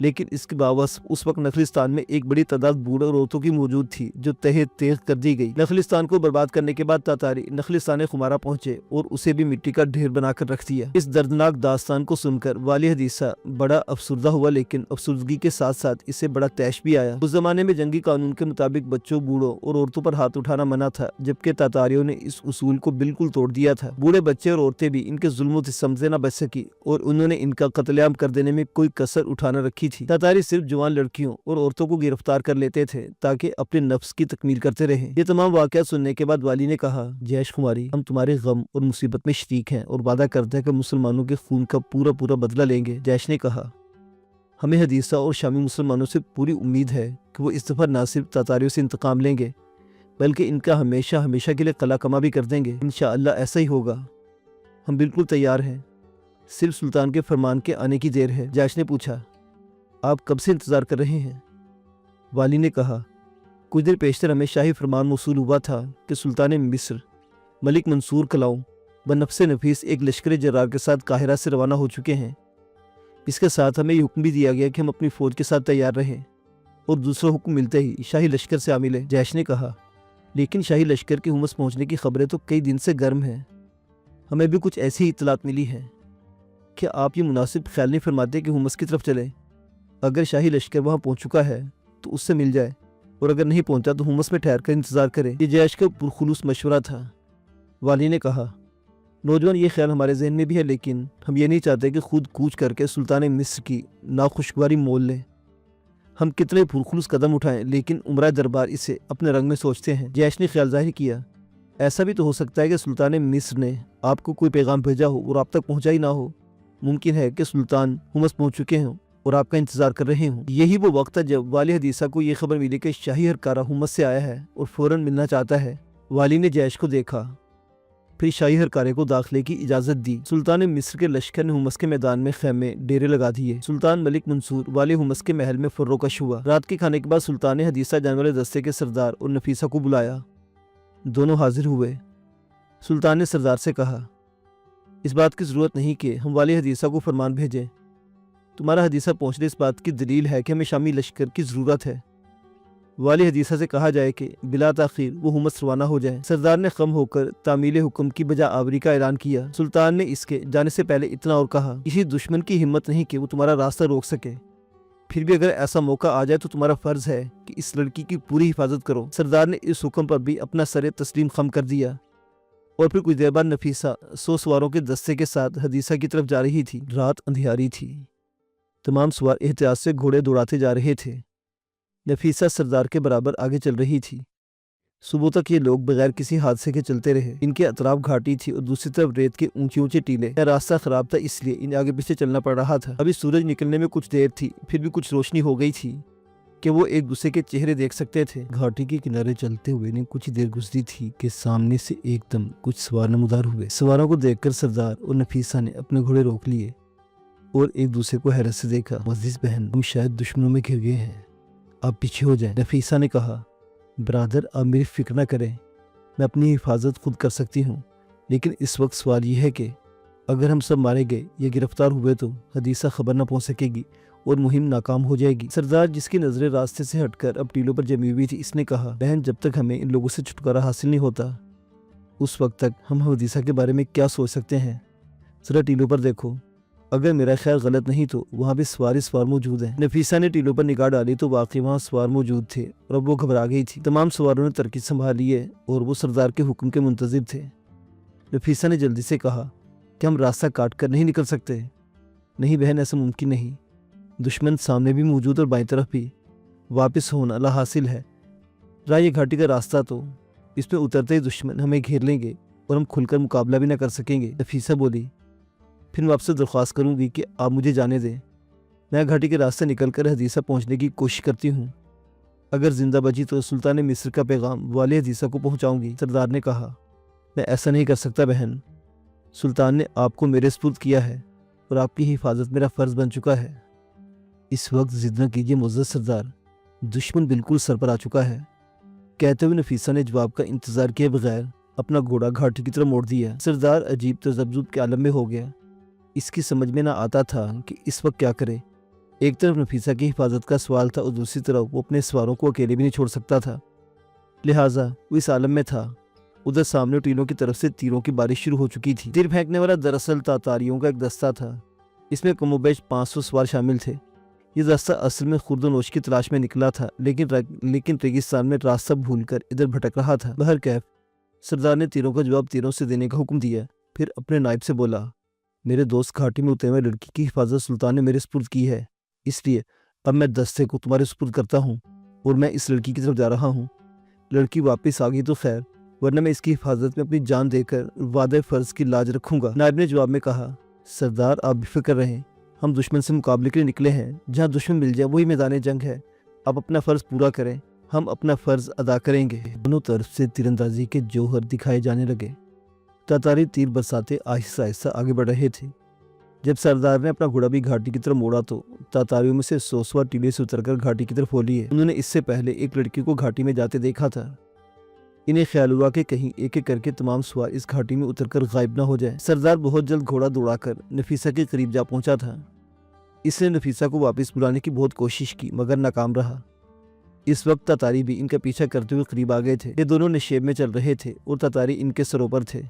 لیکن اس کے باوجود اس وقت نخلستان میں ایک بڑی تعداد بوڑھے اور عورتوں کی موجود تھی جو تہہ تیغ کر دی گئی۔ نخلستان کو برباد کرنے کے بعد تاتاری نخلستان خمارہ پہنچے اور اسے بھی مٹی کا ڈھیر بنا کر رکھ دیا۔ اس دردناک داستان کو سن کر والی حدیثہ بڑا افسردہ ہوا، لیکن افسردگی کے ساتھ ساتھ اسے بڑا طیش بھی آیا۔ اس زمانے میں جنگی قانون کے مطابق بچوں، بوڑھوں اور عورتوں پر ہاتھ اٹھانا منع تھا، جبکہ تاتاریوں نے اس اصول کو بالکل توڑ دیا تھا۔ بوڑھے، بچے اور عورتیں بھی ان کے ظلم و ستم سے نہ بچ سکی اور انہوں نے ان کا قتل عام کر دینے میں کوئی کسر اٹھا نہ رکھی تھی۔ تاتاری صرف جوان لڑکیوں اور عورتوں کو گرفتار کر لیتے تھے تاکہ اپنے نفس کی تکمیل کرتے رہیں۔ یہ تمام واقعات سننے کے بعد والی نے کہا، جیش کماری، ہم تمہارے غم اور مصیبت میں شریک ہیں اور وعدہ کرتے ہیں کہ مسلمانوں کے خون کا پورا بدلہ لیں گے۔ جیش نے کہا، ہمیں حدیثہ اور شامی مسلمانوں سے پوری امید ہے کہ وہ اس دفعہ نہ صرف تاتاریوں سے انتقام لیں گے بلکہ ان کا ہمیشہ کے لیے قلع کما بھی کر دیں گے۔ انشاءاللہ ایسا ہی ہوگا، ہم بالکل تیار ہیں، صرف سلطان کے فرمان کے آنے کی دیر ہے۔ جیش نے پوچھا، آپ کب سے انتظار کر رہے ہیں؟ والی نے کہا، کچھ دیر پیشتر ہمیں شاہی فرمان موصول ہوا تھا کہ سلطان مصر ملک منصور کلاؤں بنفس نفیس ایک لشکر جرار کے ساتھ قاہرہ سے روانہ ہو چکے ہیں۔ اس کے ساتھ ہمیں یہ حکم بھی دیا گیا کہ ہم اپنی فوج کے ساتھ تیار رہیں اور دوسرا حکم ملتے ہی شاہی لشکر سے عامل ہے۔ جیش نے کہا، لیکن شاہی لشکر کے حمص پہنچنے کی خبریں تو کئی دن سے گرم ہیں، ہمیں بھی کچھ ایسی اطلاعات ملی ہیں۔ کیا آپ یہ مناسب خیال نہیں فرماتے کہ حمص کی طرف چلیں؟ اگر شاہی لشکر وہاں پہنچ چکا ہے تو اس سے مل جائے، اور اگر نہیں پہنچا تو حمص میں ٹھہر کر انتظار کرے۔ یہ جیش کا پرخلوص مشورہ تھا۔ والی نے کہا، نوجوان، یہ خیال ہمارے ذہن میں بھی ہے، لیکن ہم یہ نہیں چاہتے کہ خود کوچ کر کے سلطان مصر کی ناخوشگواری مول لیں۔ ہم کتنے پرخلوص قدم اٹھائیں لیکن عمرہ دربار اسے اپنے رنگ میں سوچتے ہیں۔ جیش نے خیال ظاہر کیا، ایسا بھی تو ہو سکتا ہے کہ سلطان مصر نے آپ کو کوئی پیغام بھیجا ہو اور آپ تک پہنچا ہی نہ ہو۔ ممکن ہے کہ سلطان حمص پہنچ چکے ہوں اور آپ کا انتظار کر رہے ہوں۔ یہی وہ وقت ہے جب والی حدیثہ کو یہ خبر ملی کہ شاہی ہرکارہ حمص سے آیا ہے اور فوراً ملنا چاہتا ہے۔ والی نے جیش کو دیکھا، پھر شاہی ہرکارے کو داخلے کی اجازت دی۔ سلطان مصر کے لشکر نے حمص کے میدان میں خیمے ڈیرے لگا دیے۔ سلطان ملک منصور والی حمص کے محل میں فروکش ہوا۔ رات کے کھانے کے بعد سلطان نے حدیثہ جان والے دستے کے سردار اور نفیسہ کو بلایا۔ دونوں حاضر ہوئے۔ سلطان نے سردار سے کہا، اس بات کی ضرورت نہیں کہ ہم والی حدیثہ کو فرمان بھیجیں، تمہارا حدیثہ پہنچنے اس بات کی دلیل ہے کہ ہمیں شامی لشکر کی ضرورت ہے۔ والی حدیثہ سے کہا جائے کہ بلا تاخیر وہ حمص روانہ ہو جائیں۔ سردار نے خم ہو کر تعمیل حکم کی بجا آوری کا اعلان کیا۔ سلطان نے اس کے جانے سے پہلے اتنا اور کہا، کسی دشمن کی ہمت نہیں کہ وہ تمہارا راستہ روک سکے، پھر بھی اگر ایسا موقع آ جائے تو تمہارا فرض ہے کہ اس لڑکی کی پوری حفاظت کرو۔ سردار نے اس حکم پر بھی اپنا سر تسلیم خم کر دیا اور پھر کچھ دیر بعد نفیسہ 100 سواروں کے دستے کے ساتھ حدیثہ کی طرف جا رہی تھی۔ رات اندھیاری تھی، تمام سوار احتیاط سے گھوڑے دوڑاتے جا رہے تھے۔ نفیسہ سردار کے برابر آگے چل رہی تھی۔ صبح تک یہ لوگ بغیر کسی حادثے کے چلتے رہے۔ ان کے اطراف گھاٹی تھی اور دوسری طرف ریت کے اونچے ٹیلے۔ یہ راستہ خراب تھا، اس لیے انہیں آگے پیچھے چلنا پڑ رہا تھا۔ ابھی سورج نکلنے میں کچھ دیر تھی، پھر بھی کچھ روشنی ہو گئی تھی کہ وہ ایک دوسرے کے چہرے دیکھ سکتے تھے۔ گھاٹی کے کنارے چلتے ہوئے نے کچھ دیر گزری تھی کہ سامنے سے ایک دم کچھ سوار نمودار ہوئے۔ سواروں کو دیکھ کر سردار اور نفیسہ نے اپنے گھوڑے روک لیے اور ایک دوسرے کو حیرت سے دیکھا۔ عزیز بہن، ہم شاید دشمنوں میں گھر گئے ہیں، آپ پیچھے ہو جائیں۔ نفیسہ نے کہا، برادر آپ میری فکر نہ کریں، میں اپنی حفاظت خود کر سکتی ہوں، لیکن اس وقت سوال یہ ہے کہ اگر ہم سب مارے گئے یا گرفتار ہوئے تو حدیثہ خبر نہ پہنچ سکے گی اور مہم ناکام ہو جائے گی۔ سردار، جس کی نظریں راستے سے ہٹ کر اب ٹیلوں پر جمی ہوئی تھی، اس نے کہا، بہن، جب تک ہمیں ان لوگوں سے چھٹکارا حاصل نہیں ہوتا اس وقت تک ہم حدیثہ کے بارے میں کیا سوچ سکتے ہیں؟ ذرا ٹیلوں پر دیکھو، اگر میرا خیال غلط نہیں تو وہاں بھی سوار موجود ہیں۔ نفیسہ نے ٹیلوں پر نگاہ ڈالی تو واقعی وہاں سوار موجود تھے اور اب وہ گھبرا گئی تھی۔ تمام سواروں نے ترکیب سنبھال لیے اور وہ سردار کے حکم کے منتظر تھے۔ نفیسہ نے جلدی سے کہا، کہ ہم راستہ کاٹ کر نہیں نکل سکتے؟ نہیں بہن، ایسا ممکن نہیں، دشمن سامنے بھی موجود اور بائیں طرف بھی، واپس ہونا لا حاصل ہے۔ رائے گھاٹی کا راستہ تو اس میں اترتے ہی دشمن ہمیں گھیر لیں گے اور ہم کھل کر مقابلہ بھی نہ کر سکیں گے۔ نفیسہ بولی، پھر میں آپ سے درخواست کروں گی کہ آپ مجھے جانے دیں، میں گھاٹی کے راستے نکل کر حدیثہ پہنچنے کی کوشش کرتی ہوں، اگر زندہ بچی تو سلطان مصر کا پیغام والی حدیثہ کو پہنچاؤں گی۔ سردار نے کہا، میں ایسا نہیں کر سکتا بہن، سلطان نے آپ کو میرے سپرد کیا ہے اور آپ کی حفاظت میرا فرض بن چکا ہے۔ اس وقت ضد نہ کیجیے معزز سردار، دشمن بالکل سر پر آ چکا ہے، کہتے ہوئے نفیسہ نے جواب کا انتظار کیے بغیر اپنا گھوڑا گھاٹی کی طرف موڑ دیا۔ سردار عجیب تذبذب کے عالم میں ہو گیا، اس کی سمجھ میں نہ آتا تھا کہ اس وقت کیا کرے۔ ایک طرف نفیسہ کی حفاظت کا سوال تھا اور دوسری طرف وہ اپنے سواروں کو اکیلے بھی نہیں چھوڑ سکتا تھا، لہٰذا وہ اس عالم میں تھا۔ ادھر سامنے ٹیلوں کی طرف سے تیروں کی بارش شروع ہو چکی تھی۔ تیر پھینکنے والا دراصل تاتاریوں کا ایک دستہ تھا، اس میں کم و بیش 500 سوار شامل تھے۔ یہ دستہ اصل میں خورد و نوش کی تلاش میں نکلا تھا، لیکن ریگستان میں راستہ بھول کر ادھر بھٹک رہا تھا۔ بہرکیف سردار نے تیروں کا جواب تیروں سے دینے کا حکم دیا، پھر اپنے نائب سے بولا، میرے دوست گھاٹی میں اترے ہوئے لڑکی کی حفاظت سلطان نے میرے سپرد کی ہے، اس لیے اب میں دستے کو تمہارے سپرد کرتا ہوں اور میں اس لڑکی کی طرف جا رہا ہوں۔ لڑکی واپس آ گئی تو خیر، ورنہ میں اس کی حفاظت میں اپنی جان دے کر وعدہ فرض کی لاج رکھوں گا۔ نائب نے جواب میں کہا، سردار آپ بے فکر رہیں، ہم دشمن سے مقابلے کے لیے نکلے ہیں، جہاں دشمن مل جائے وہی میدان جنگ ہے، آپ اپنا فرض پورا کریں، ہم اپنا فرض ادا کریں گے۔ دونوں طرف سے تیر اندازی کے جوہر دکھائے جانے لگے۔ تاتاری تیر برساتے آہستہ آہستہ آگے بڑھ رہے تھے۔ جب سردار نے اپنا گھوڑا بھی گھاٹی کی طرف موڑا تو تاتاریوں میں سے 100 سوار ٹیلے سے اتر کر گھاٹی کی طرف ہو لیے۔ انہوں نے اس سے پہلے ایک لڑکی کو گھاٹی میں جاتے دیکھا تھا۔ انہیں خیال ہوا کہ کہیں ایک ایک کر کے تمام سوار اس گھاٹی میں اتر کر غائب نہ ہو جائے۔ سردار بہت جلد گھوڑا دوڑا کر نفیسہ کے قریب جا پہنچا تھا۔ اس نے نفیسہ کو واپس بلانے کی بہت کوشش کی مگر ناکام رہا۔ اس وقت تاتاری بھی ان کا پیچھا کرتے ہوئے قریب آ گئے تھے۔ یہ دونوں نشیب میں چل رہے تھے اور تاتاری ان کے سروں پر تھے،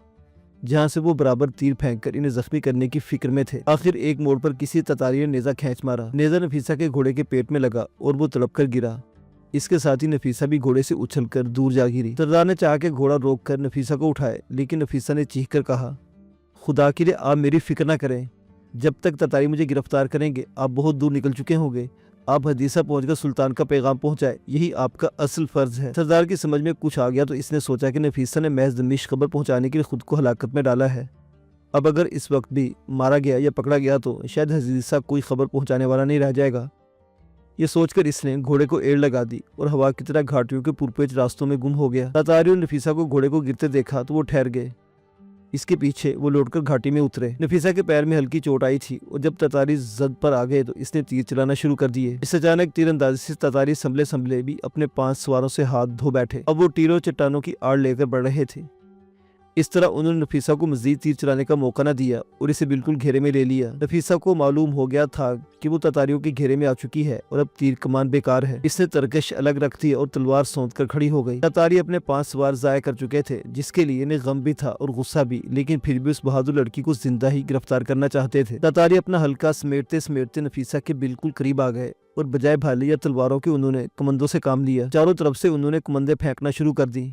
جہاں سے وہ برابر تیر پھینک کر انہیں زخمی کرنے کی فکر میں تھے۔ آخر ایک موڑ پر کسی تاتاری نے نیزہ کھینچ مارا۔ نیزہ نفیسہ کے گھوڑے کے پیٹ میں لگا اور وہ تڑپ کر گرا۔ اس کے ساتھ ہی نفیسہ بھی گھوڑے سے اچھل کر دور جا گری۔ سردار نے چاہا کہ گھوڑا روک کر نفیسہ کو اٹھائے، لیکن نفیسہ نے چیخ کر کہا، خدا کے لیے آپ میری فکر نہ کریں، جب تک تاتاری مجھے گرفتار کریں گے آپ بہت دور نکل چکے ہوں گے۔ آپ حدیثہ پہنچ کر سلطان کا پیغام پہنچائے، یہی آپ کا اصل فرض ہے۔ سردار کی سمجھ میں کچھ آ گیا تو اس نے سوچا کہ نفیسہ نے محض دمشق خبر پہنچانے کے لیے خود کو ہلاکت میں ڈالا ہے۔ اب اگر اس وقت بھی مارا گیا یا پکڑا گیا تو شاید حدیثہ کوئی خبر پہنچانے والا نہیں رہ جائے گا۔ یہ سوچ کر اس نے گھوڑے کو ایڑ لگا دی اور ہوا کی طرح گھاٹیوں کے پرپیچ راستوں میں گم ہو گیا۔ تاتاریوں نے نفیسہ کو گھوڑے کو گرتے دیکھا تو وہ ٹھہر گئے۔ اس کے پیچھے وہ لوٹ کر گھاٹی میں اترے۔ نفیسہ کے پیر میں ہلکی چوٹ آئی تھی اور جب تاتاری زد پر آ گئے تو اس نے تیر چلانا شروع کر دیے۔ اس اچانک تیر اندازی سے تاتاری سنبھلے بھی اپنے 5 سواروں سے ہاتھ دھو بیٹھے۔ اب وہ ٹیلوں چٹانوں کی آڑ لے کر بڑھ رہے تھے۔ اس طرح انہوں نے نفیسہ کو مزید تیر چلانے کا موقع نہ دیا اور اسے بالکل گھیرے میں لے لیا۔ نفیسہ کو معلوم ہو گیا تھا کہ وہ تاتاریوں کے گھیرے میں آ چکی ہے اور اب تیر کمان بیکار ہے۔ اس نے ترکش الگ رکھ دی اور تلوار سونت کر کھڑی ہو گئی۔ تاتاری اپنے 5 سوار ضائع کر چکے تھے، جس کے لیے انہیں غم بھی تھا اور غصہ بھی، لیکن پھر بھی اس بہادر لڑکی کو زندہ ہی گرفتار کرنا چاہتے تھے۔ تاتاری اپنا ہلکا سمیٹتے سمیٹتے نفیسہ کے بالکل قریب آ گئے اور بجائے بھالے یا تلواروں کے انہوں نے کمندوں سے کام لیا۔ چاروں طرف سے انہوں نے کمندیں پھینکنا شروع کر دی۔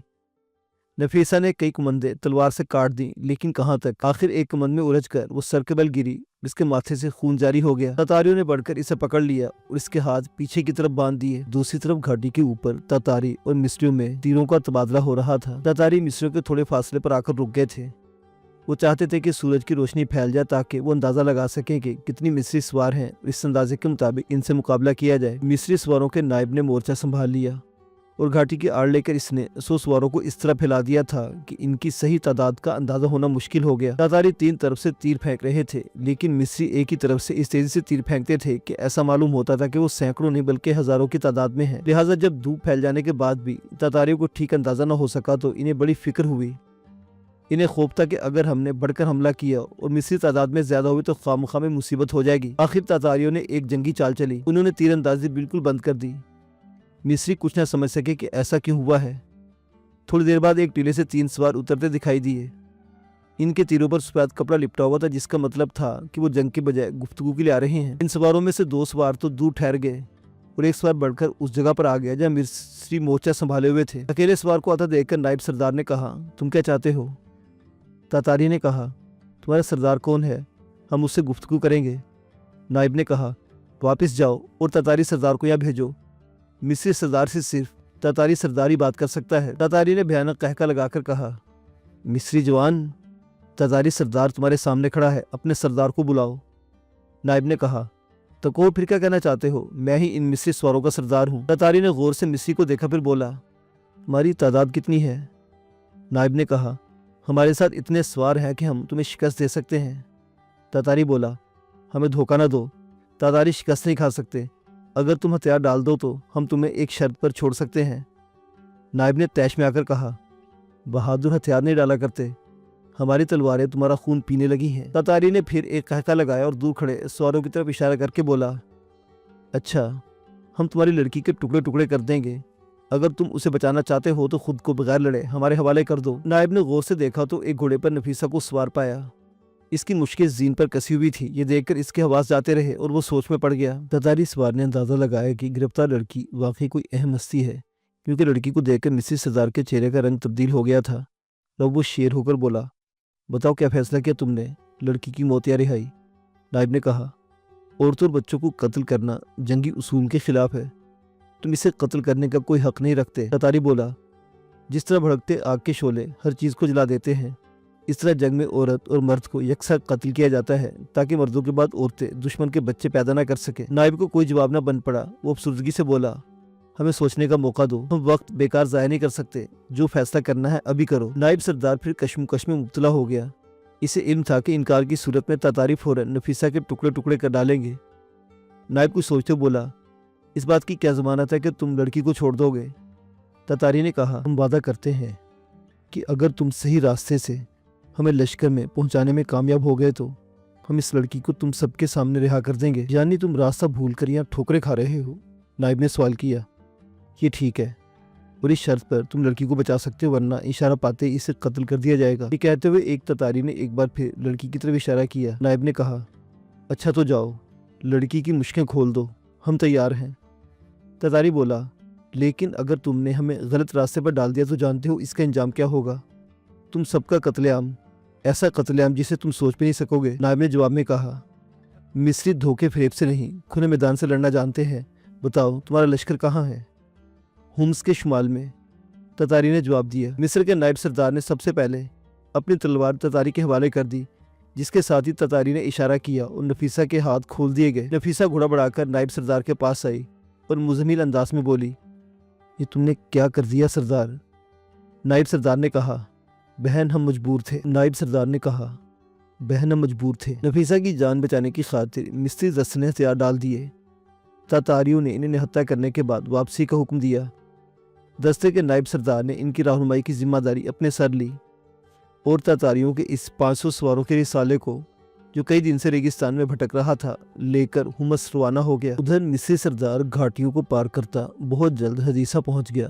نفیسہ نے کئی کمندیں تلوار سے کاٹ دیں، لیکن کہاں تک۔ آخر ایک کمند میں الجھ کر وہ سر کے بل گری، جس کے ماتھے سے خون جاری ہو گیا۔ تاتاریوں نے بڑھ کر اسے پکڑ لیا اور اس کے ہاتھ پیچھے کی طرف باندھ دیے۔ دوسری طرف گھاٹی کے اوپر تاتاری اور مصریوں میں تیروں کا تبادلہ ہو رہا تھا۔ تاتاری مصریوں کے تھوڑے فاصلے پر آ کر رک گئے تھے۔ وہ چاہتے تھے کہ سورج کی روشنی پھیل جائے تاکہ وہ اندازہ لگا سکیں کہ کتنی مصری سوار ہیں اور اس اندازے کے مطابق ان سے مقابلہ کیا جائے۔ مصری سواروں کے نائب نے مورچہ سنبھال لیا اور گھاٹی کی آڑ لے کر اس نے 100 سواروں کو اس طرح پھیلا دیا تھا کہ ان کی صحیح تعداد کا اندازہ ہونا مشکل ہو گیا۔ تاتاری 3 طرف سے تیر پھینک رہے تھے، لیکن مصری ایک ہی طرف سے اس تیزی سے تیر پھینکتے تھے کہ ایسا معلوم ہوتا تھا کہ وہ سینکڑوں نہیں بلکہ ہزاروں کی تعداد میں ہیں۔ لہٰذا جب دھوپ پھیل جانے کے بعد بھی تاتاریوں کو ٹھیک اندازہ نہ ہو سکا تو انہیں بڑی فکر ہوئی۔ انہیں خوف تھا کہ اگر ہم نے بڑھ کر حملہ کیا اور مصری تعداد میں زیادہ ہوئی تو خامخواہ میں مصیبت ہو جائے گی۔ آخر تاتاریوں نے ایک جنگی چال چلی۔ انہوں نے تیر اندازی بالکل بند کر دی۔ مصری کچھ نہ سمجھ سکے کہ ایسا کیوں ہوا ہے۔ تھوڑی دیر بعد ایک ٹیلے سے 3 سوار اترتے دکھائی دیے۔ ان کے تیروں پر سفید کپڑا لپٹا ہوا تھا، جس کا مطلب تھا کہ وہ جنگ کے بجائے گفتگو کے لیے آ رہے ہیں۔ ان سواروں میں سے 2 سوار تو دور ٹھہر گئے اور ایک سوار بڑھ کر اس جگہ پر آ گیا جہاں مصری مورچہ سنبھالے ہوئے تھے۔ اکیلے سوار کو آتا دیکھ کر نائب سردار نے کہا، تم کیا چاہتے ہو؟ تاتاری نے کہا، تمہارا سردار کون ہے؟ ہم اس سے گفتگو کریں گے۔ نائب نے کہا، واپس جاؤ اور تاتاری سردار کو یہاں بھیجو۔ مصری سردار سے صرف تاتاری سردار ہی بات کر سکتا ہے۔ تاتاری نے بھیانک قہقہ لگا کر کہا، مصری جوان، تاتاری سردار تمہارے سامنے کھڑا ہے، اپنے سردار کو بلاؤ۔ نائب نے کہا، تو کہو پھر کیا کہنا چاہتے ہو؟ میں ہی ان مصری سواروں کا سردار ہوں۔ تاتاری نے غور سے مصری کو دیکھا، پھر بولا، ہماری تعداد کتنی ہے؟ نائب نے کہا، ہمارے ساتھ اتنے سوار ہیں کہ ہم تمہیں شکست دے سکتے ہیں۔ تاتاری بولا، ہمیں دھوکہ نہ دو، تاتاری شکست نہیں کھا سکتے، اگر تم ہتھیار ڈال دو تو ہم تمہیں ایک شرط پر چھوڑ سکتے ہیں۔ نائب نے طیش میں آ کر کہا، بہادر ہتھیار نہیں ڈالا کرتے، ہماری تلواریں تمہارا خون پینے لگی ہیں۔ تاتاری نے پھر ایک قہقہ لگایا اور دور کھڑے سواروں کی طرف اشارہ کر کے بولا، اچھا، ہم تمہاری لڑکی کے ٹکڑے ٹکڑے کر دیں گے، اگر تم اسے بچانا چاہتے ہو تو خود کو بغیر لڑے ہمارے حوالے کر دو۔ نائب نے غور سے دیکھا تو ایک گھوڑے پر نفیسہ کو سوار پایا۔ اس کی مشکیں زین پر کسی ہوئی تھی، یہ دیکھ کر اس کے حواس جاتے رہے اور وہ سوچ میں پڑ گیا۔ تتاری سوار نے اندازہ لگایا کہ گرفتار لڑکی واقعی کوئی اہم ہستی ہے، کیونکہ لڑکی کو دیکھ کر مسز سردار کے چہرے کا رنگ تبدیل ہو گیا تھا۔ تب وہ شیر ہو کر بولا، بتاؤ کیا فیصلہ کیا تم نے؟ لڑکی کی موت یا رہائی؟ نائب نے کہا، عورتوں اور بچوں کو قتل کرنا جنگی اصول کے خلاف ہے، تم اسے قتل کرنے کا کوئی حق نہیں رکھتے۔ تتاری بولا، جس طرح بھڑکتے آگ کے شعلے ہر چیز کو جلا دیتے ہیں، اس طرح جنگ میں عورت اور مرد کو یکساں قتل کیا جاتا ہے تاکہ مردوں کے بعد عورتیں دشمن کے بچے پیدا نہ کر سکیں۔ نائب کو کوئی جواب نہ بن پڑا، وہ افسردگی سے بولا، ہمیں سوچنے کا موقع دو، ہم وقت بیکار ضائع نہیں کر سکتے، جو فیصلہ کرنا ہے ابھی کرو۔ نائب سردار پھر کشمکش میں مبتلا ہو گیا۔ اسے علم تھا کہ انکار کی صورت میں تتاری فوراً نفیسہ کے ٹکڑے ٹکڑے کر ڈالیں گے۔ نائب کو سوچتے بولا، اس بات کی کیا ضمانت ہے کہ تم لڑکی کو چھوڑ دو گے؟ تتاری نے کہا، ہم وعدہ کرتے ہیں کہ اگر تم صحیح راستے سے ہمیں لشکر میں پہنچانے میں کامیاب ہو گئے تو ہم اس لڑکی کو تم سب کے سامنے رہا کر دیں گے۔ یعنی تم راستہ بھول کر یہاں ٹھوکریں کھا رہے ہو؟ نائب نے سوال کیا۔ یہ ٹھیک ہے، اور اس شرط پر تم لڑکی کو بچا سکتے ہو، ورنہ اشارہ پاتے ہی اسے قتل کر دیا جائے گا۔ یہ کہتے ہوئے ایک تتاری نے ایک بار پھر لڑکی کی طرف اشارہ کیا۔ نائب نے کہا، اچھا تو جاؤ، لڑکی کی مشکیں کھول دو، ہم تیار ہیں۔ تتاری بولا، لیکن اگر تم نے ہمیں غلط راستے پر ڈال دیا تو جانتے ہو اس کا انجام کیا ہوگا؟ تم سب کا قتل عام، ایسا قتل عام جسے تم سوچ بھی نہیں سکو گے۔ نائب نے جواب میں کہا، مصری دھوکے فریب سے نہیں، کھلے میدان سے لڑنا جانتے ہیں۔ بتاؤ تمہارا لشکر کہاں ہے؟ ہومس کے شمال میں، تتاری نے جواب دیا۔ مصر کے نائب سردار نے سب سے پہلے اپنی تلوار تتاری کے حوالے کر دی، جس کے ساتھ ہی تتاری نے اشارہ کیا اور نفیسہ کے ہاتھ کھول دیے گئے۔ نفیسہ گھوڑا بڑھا کر نائب سردار کے پاس آئی اور مزمل انداز میں بولی، یہ تم نے کیا کر دیا سردار؟ نائب سردار نے کہا، بہن ہم مجبور تھے۔ نائب سردار نے کہا، بہن ہم مجبور تھے۔ نفیسہ کی جان بچانے کی خاطر مصری دستے نے ہتھیار ڈال دیے۔ تاتاریوں نے انہیں نہتہ کرنے کے بعد واپسی کا حکم دیا۔ دستے کے نائب سردار نے ان کی رہنمائی کی ذمہ داری اپنے سر لی اور تاتاریوں کے اس 500 سواروں کے رسالے کو، جو کئی دن سے ریگستان میں بھٹک رہا تھا، لے کر ہومس روانہ ہو گیا۔ ادھر مصری سردار گھاٹیوں کو پار کرتا بہت جلد حدیثہ پہنچ گیا۔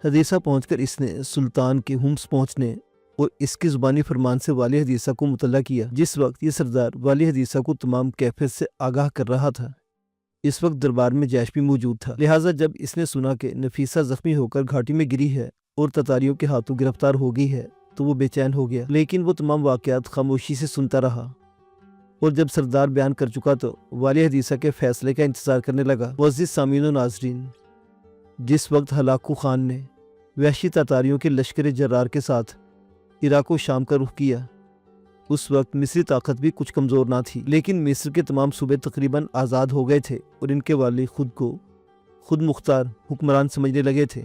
حدیثہ پہنچ کر اس نے سلطان کے ہومس پہنچنے اور اس کی زبانی فرمان سے والی حدیثہ کو مطلع کیا۔ جس وقت یہ سردار والی حدیثہ کو تمام کیفیت سے آگاہ کر رہا تھا، اس وقت دربار میں جیش بھی موجود تھا، لہٰذا جب اس نے سنا کہ نفیسہ زخمی ہو کر گھاٹی میں گری ہے اور تتاریوں کے ہاتھوں گرفتار ہو گئی ہے تو وہ بے چین ہو گیا، لیکن وہ تمام واقعات خاموشی سے سنتا رہا، اور جب سردار بیان کر چکا تو والی حدیثہ کے فیصلے کا انتظار کرنے لگا۔ معزز سامعین و ناظرین، جس وقت ہلاکو خان نے وحشی تاتاریوں کے لشکر جرار کے ساتھ عراق و شام کا رخ کیا، اس وقت مصری طاقت بھی کچھ کمزور نہ تھی، لیکن مصر کے تمام صوبے تقریباً آزاد ہو گئے تھے اور ان کے والی خود کو خود مختار حکمران سمجھنے لگے تھے۔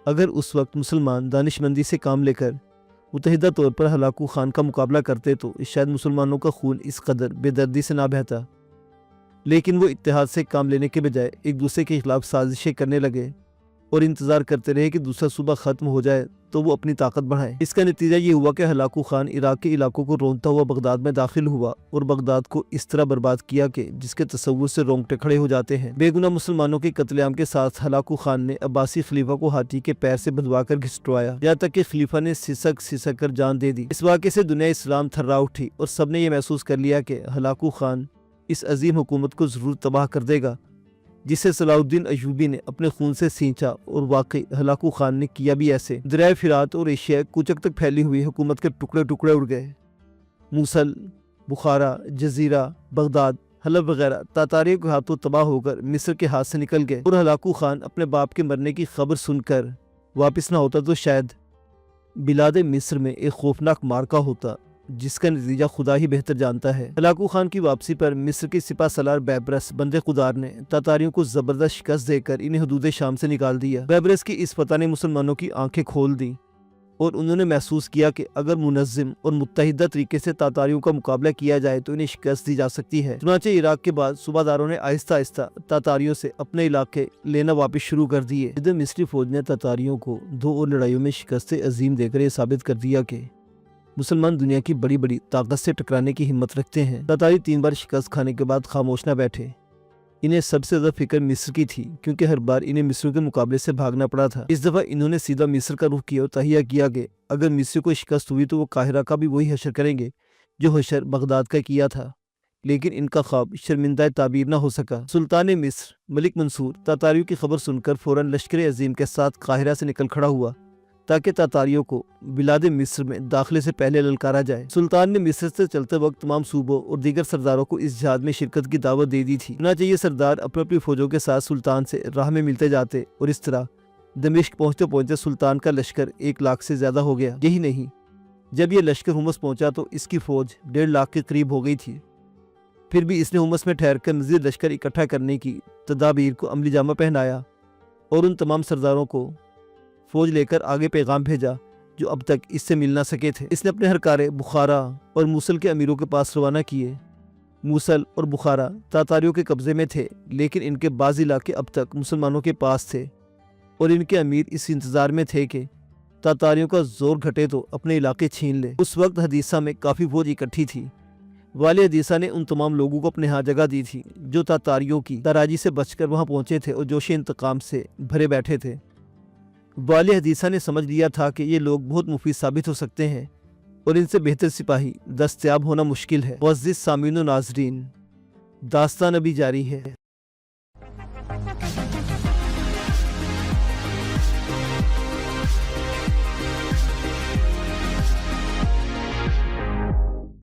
اگر اس وقت مسلمان دانش مندی سے کام لے کر متحدہ طور پر ہلاکو خان کا مقابلہ کرتے تو شاید مسلمانوں کا خون اس قدر بے دردی سے نہ بہتا، لیکن وہ اتحاد سے کام لینے کے بجائے ایک دوسرے کے خلاف سازشیں کرنے لگے اور انتظار کرتے رہے کہ دوسرا صوبہ ختم ہو جائے تو وہ اپنی طاقت بڑھائیں۔ اس کا نتیجہ یہ ہوا کہ ہلاکو خان عراق کے علاقوں کو رونتا ہوا بغداد میں داخل ہوا اور بغداد کو اس طرح برباد کیا کہ جس کے تصور سے رونگٹے کھڑے ہو جاتے ہیں۔ بے گناہ مسلمانوں کے قتل عام کے ساتھ ہلاکو خان نے عباسی خلیفہ کو ہاتھی کے پیر سے بندھوا کر گھسٹوایا، یہاں تک کہ خلیفہ نے سسک کر جان دے دی۔ اس واقعے سے دنیا اسلام تھرا اٹھی اور سب نے یہ محسوس کر لیا کہ ہلاکو خان اس عظیم حکومت کو ضرور تباہ کر دے گا جسے صلاح الدین ایوبی نے اپنے خون سے سینچا، اور واقعی ہلاکو خان نے کیا بھی ایسے۔ دریائے فرات اور ایشیا کوچک تک پھیلی ہوئی حکومت کے ٹکڑے ٹکڑے اڑ گئے۔ موصل، بخارا، جزیرہ، بغداد، حلب وغیرہ تاتاریوں کے ہاتھوں تباہ ہو کر مصر کے ہاتھ سے نکل گئے، اور ہلاکو خان اپنے باپ کے مرنے کی خبر سن کر واپس نہ ہوتا تو شاید بلاد مصر میں ایک خوفناک معرکہ ہوتا جس کا نتیجہ خدا ہی بہتر جانتا ہے۔ ہلاکو خان کی واپسی پر مصر کی سپہ سالار بیبرس بندے خدار نے تاتاریوں کو زبردست شکست دے کر انہیں حدود شام سے نکال دیا۔ بیبرس کی اس فتح نے مسلمانوں کی آنکھیں کھول دیں اور انہوں نے محسوس کیا کہ اگر منظم اور متحدہ طریقے سے تاتاریوں کا مقابلہ کیا جائے تو انہیں شکست دی جا سکتی ہے۔ چنانچہ عراق کے بعد صوبہ داروں نے آہستہ آہستہ تاتاریوں سے اپنے علاقے لینا واپس شروع کر دیے۔ ادھر مصری فوج نے تاتاریوں کو 2 اور لڑائیوں میں شکست عظیم دے کر یہ ثابت کر دیا کہ مسلمان دنیا کی بڑی بڑی طاقت سے ٹکرانے کی ہمت رکھتے ہیں۔ تاتاری 3 بار شکست کھانے کے بعد خاموش نہ بیٹھے، انہیں سب سے زیادہ فکر مصر کی تھی، کیونکہ ہر بار انہیں مصر کے مقابلے سے بھاگنا پڑا تھا۔ اس دفعہ انہوں نے سیدھا مصر کا رخ کیا اور تہیہ کیا کہ اگر مصر کو شکست ہوئی تو وہ قاہرہ کا بھی وہی حشر کریں گے جو حشر بغداد کا کیا تھا۔ لیکن ان کا خواب شرمندہ تعبیر نہ ہو سکا۔ سلطان مصر ملک منصور تاتاریوں کی خبر سن کر فوراً لشکر عظیم کے ساتھ قاہرہ سے نکل کھڑا ہوا تاکہ تاتاریوں کو بلاد مصر میں داخلے سے پہلے للکارا جائے۔ سلطان نے مصر سے چلتے وقت تمام صوبوں اور دیگر سرداروں کو اس جہاد میں شرکت کی دعوت دے دی تھی۔ چنانچہ یہ سردار اپنی اپنی فوجوں کے ساتھ سلطان سے راہ میں ملتے جاتے اور اس طرح دمشق پہنچتے پہنچتے سلطان کا لشکر 1 لاکھ سے زیادہ ہو گیا۔ یہی نہیں، جب یہ لشکر حمص پہنچا تو اس کی فوج 1.5 لاکھ کے قریب ہو گئی تھی۔ پھر بھی اس نے حمص میں ٹھہر کر مزید لشکر اکٹھا کرنے کی تدابیر کو عملی جامہ پہنایا اور ان تمام سرداروں کو فوج لے کر آگے پیغام بھیجا جو اب تک اس سے مل نہ سکے تھے۔ اس نے اپنے ہرکارے بخارا اور موصل کے امیروں کے پاس روانہ کیے۔ موصل اور بخارا تاتاریوں کے قبضے میں تھے، لیکن ان کے بعض علاقے اب تک مسلمانوں کے پاس تھے اور ان کے امیر اس انتظار میں تھے کہ تاتاریوں کا زور گھٹے تو اپنے علاقے چھین لے۔ اس وقت حدیثہ میں کافی فوج اکٹھی تھی۔ والی حدیثہ نے ان تمام لوگوں کو اپنے ہاں جگہ دی تھی جو تاتاریوں کی تاراجی سے بچ کر وہاں پہنچے تھے اور جوش انتقام سے بھرے بیٹھے تھے۔ والی حدیثہ نے سمجھ لیا تھا کہ یہ لوگ بہت مفید ثابت ہو سکتے ہیں اور ان سے بہتر سپاہی دستیاب ہونا مشکل ہے۔ معزز سامعین و ناظرین، داستان ابھی جاری ہے۔